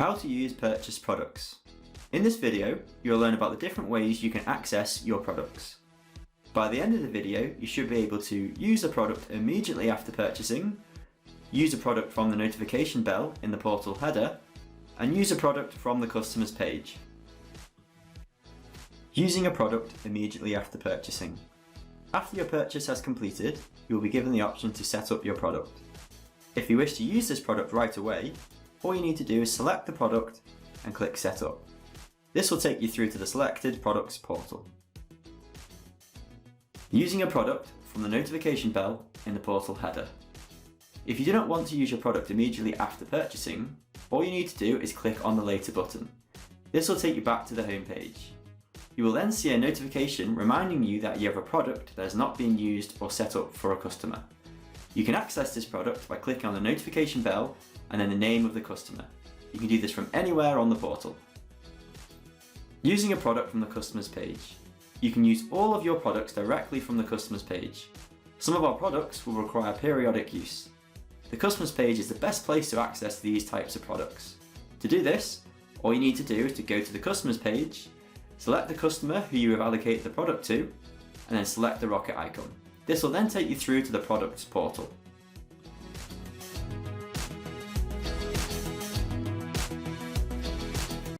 How to use purchased products. In this video, you'll learn about the different ways you can access your products. By the end of the video, you should be able to use a product immediately after purchasing, use a product from the notification bell in the portal header, and use a product from the customer's page. Using a product immediately after purchasing. After your purchase has completed, you will be given the option to set up your product. If you wish to use this product right away, all you need to do is select the product and click Set Up. This will take you through to the selected products portal. Using a product from the notification bell in the portal header. If you do not want to use your product immediately after purchasing, all you need to do is click on the Later button. This will take you back to the home page. You will then see a notification reminding you that you have a product that has not been used or set up for a customer. You can access this product by clicking on the notification bell and then the name of the customer. You can do this from anywhere on the portal. Using a product from the customer's page. You can use all of your products directly from the customer's page. Some of our products will require periodic use. The customer's page is the best place to access these types of products. To do this, all you need to do is to go to the customer's page, select the customer who you have allocated the product to, and then select the rocket icon. This will then take you through to the products portal.